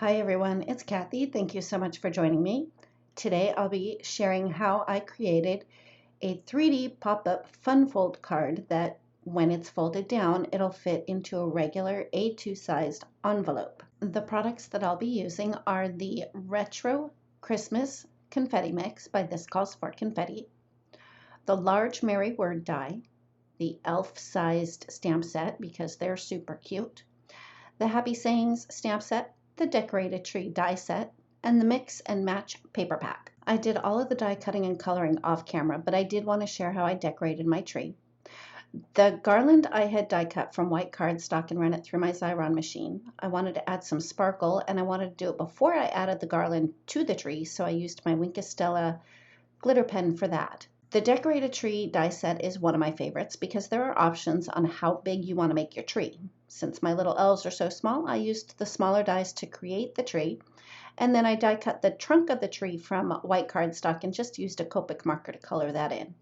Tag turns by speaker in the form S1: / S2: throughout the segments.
S1: Hi everyone, it's Kathy. Thank you so much for joining me. Today I'll be sharing how I created a 3D pop-up fun fold card that when it's folded down, it'll fit into a regular A2 sized envelope. The products that I'll be using are the Retro Christmas Confetti Mix by This Calls for Confetti, the large Merry Word die, the elf sized stamp set because they're super cute, the Happy Sayings stamp set, the decorated tree die set, and the mix and match paper pack. I did all of the die cutting and coloring off camera, but I did want to share how I decorated my tree. The garland I had die cut from white cardstock and ran it through my Xyron machine. I wanted to add some sparkle and I wanted to do it before I added the garland to the tree, so I used my Wink Stella glitter pen for that. The decorated tree die set is one of my favorites because there are options on how big you want to make your tree. Since my little elves are so small, I used the smaller dies to create the tree, and then I die cut the trunk of the tree from white cardstock and just used a Copic marker to color that in.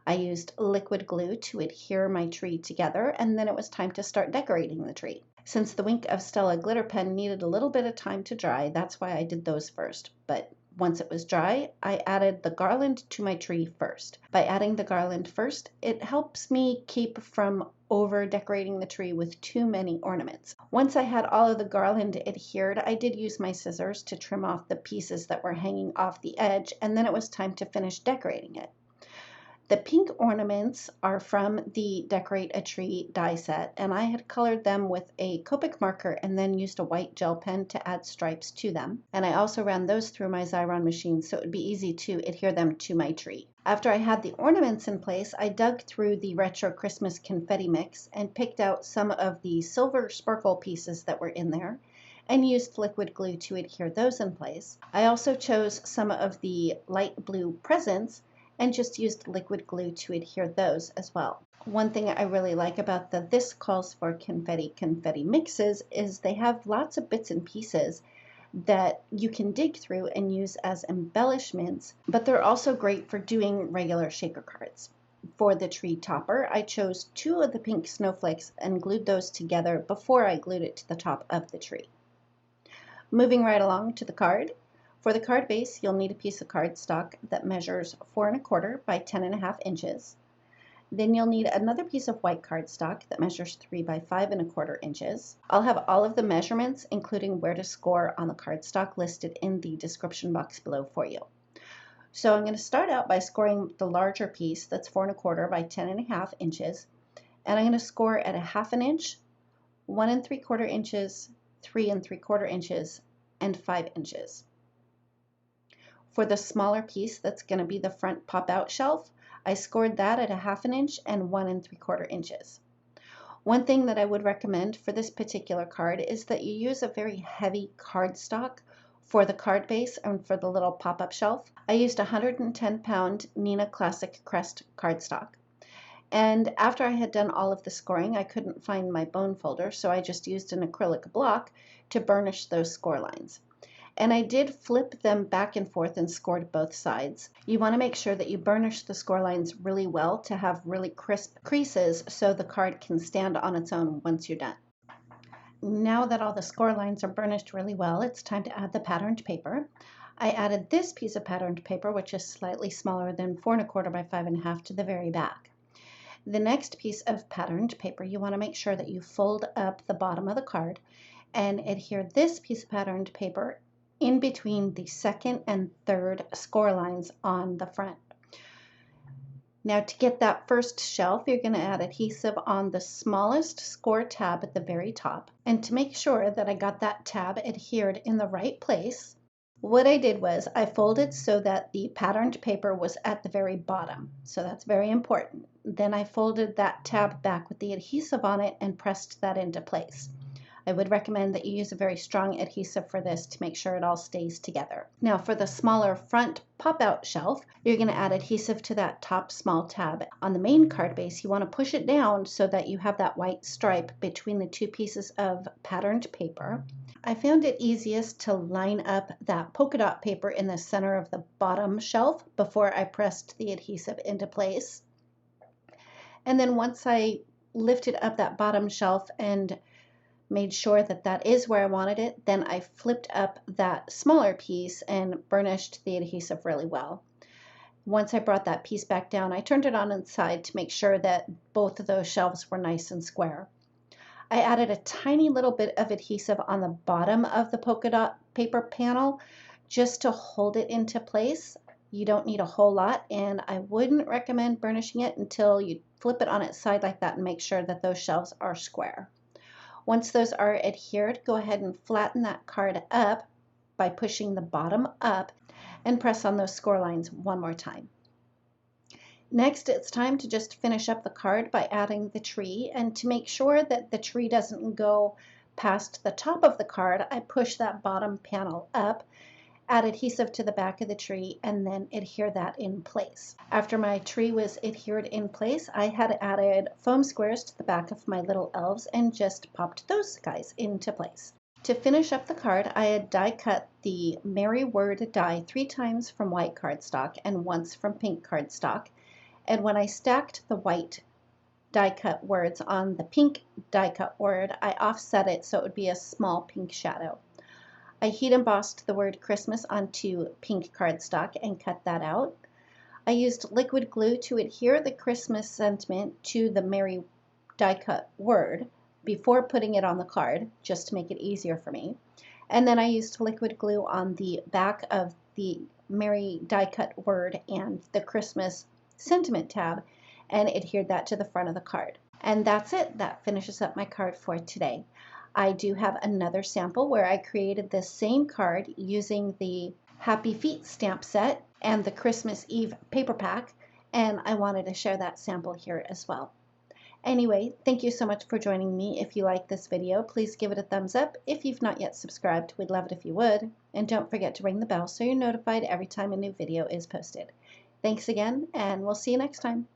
S1: I used liquid glue to adhere my tree together, and then it was time to start decorating the tree. Since the Wink of Stella glitter pen needed a little bit of time to dry, that's why I did those first. But once it was dry, I added the garland to my tree first. By adding the garland first, it helps me keep from over decorating the tree with too many ornaments. Once I had all of the garland adhered, I did use my scissors to trim off the pieces that were hanging off the edge, and then it was time to finish decorating it. The pink ornaments are from the Decorate a Tree die set, and I had colored them with a Copic marker and then used a white gel pen to add stripes to them. And I also ran those through my Xyron machine so it would be easy to adhere them to my tree. After I had the ornaments in place, I dug through the Retro Christmas Confetti Mix and picked out some of the silver sparkle pieces that were in there and used liquid glue to adhere those in place. I also chose some of the light blue presents and just used liquid glue to adhere those as well. One thing I really like about the This Calls for Confetti mixes is they have lots of bits and pieces that you can dig through and use as embellishments, but they're also great for doing regular shaker cards. For the tree topper, I chose 2 of the pink snowflakes and glued those together before I glued it to the top of the tree. Moving right along to the card. For the card base, you'll need a piece of cardstock that measures 4 1/4 by 10 1/2 inches. Then you'll need another piece of white cardstock that measures 3 by 5 1/4 inches. I'll have all of the measurements, including where to score on the cardstock, listed in the description box below for you. So I'm going to start out by scoring the larger piece that's 4 1/4 by 10 1/2 inches, and I'm going to score at 1/2 inch, 1 3/4 inches, 3 3/4 inches, and 5 inches. For the smaller piece that's going to be the front pop-out shelf, I scored that at 1/2 inch and 1 3/4 inches. One thing that I would recommend for this particular card is that you use a very heavy cardstock for the card base and for the little pop-up shelf. I used 110-pound Neenah Classic Crest cardstock. And after I had done all of the scoring, I couldn't find my bone folder, so I just used an acrylic block to burnish those score lines. And I did flip them back and forth and scored both sides. You want to make sure that you burnish the score lines really well to have really crisp creases so the card can stand on its own once you're done. Now that all the score lines are burnished really well, it's time to add the patterned paper. I added this piece of patterned paper, which is slightly smaller than 4 1/4 by 5 1/2, to the very back. The next piece of patterned paper, you want to make sure that you fold up the bottom of the card and adhere this piece of patterned paper in between the second and third score lines on the front. Now to get that first shelf, you're going to add adhesive on the smallest score tab at the very top. And to make sure that I got that tab adhered in the right place, what I did was I folded so that the patterned paper was at the very bottom. So that's very important. Then I folded that tab back with the adhesive on it and pressed that into place. I would recommend that you use a very strong adhesive for this to make sure it all stays together. Now for the smaller front pop-out shelf, you're going to add adhesive to that top small tab. On the main card base, you want to push it down so that you have that white stripe between the 2 pieces of patterned paper. I found it easiest to line up that polka dot paper in the center of the bottom shelf before I pressed the adhesive into place. And then once I lifted up that bottom shelf and made sure that that is where I wanted it. Then I flipped up that smaller piece and burnished the adhesive really well. Once I brought that piece back down, I turned it on inside to make sure that both of those shelves were nice and square. I added a tiny little bit of adhesive on the bottom of the polka dot paper panel just to hold it into place. You don't need a whole lot, and I wouldn't recommend burnishing it until you flip it on its side like that and make sure that those shelves are square. Once those are adhered, go ahead and flatten that card up by pushing the bottom up and press on those score lines one more time. Next, it's time to just finish up the card by adding the tree, and to make sure that the tree doesn't go past the top of the card, I push that bottom panel up, add adhesive to the back of the tree, and then adhere that in place. After my tree was adhered in place, I had added foam squares to the back of my little elves and just popped those guys into place. To finish up the card, I had die cut the Merry Word die 3 times from white cardstock and once from pink cardstock. And when I stacked the white die cut words on the pink die cut word, I offset it so it would be a small pink shadow. I heat embossed the word Christmas onto pink cardstock and cut that out. I used liquid glue to adhere the Christmas sentiment to the Merry die cut word before putting it on the card, just to make it easier for me. And then I used liquid glue on the back of the Merry die cut word and the Christmas sentiment tab and adhered that to the front of the card. And that's it. That finishes up my card for today. I do have another sample where I created the same card using the Happy Feet stamp set and the Christmas Eve paper pack, and I wanted to share that sample here as well. Anyway, thank you so much for joining me. If you like this video, please give it a thumbs up. If you've not yet subscribed, we'd love it if you would. And don't forget to ring the bell so you're notified every time a new video is posted. Thanks again, and we'll see you next time.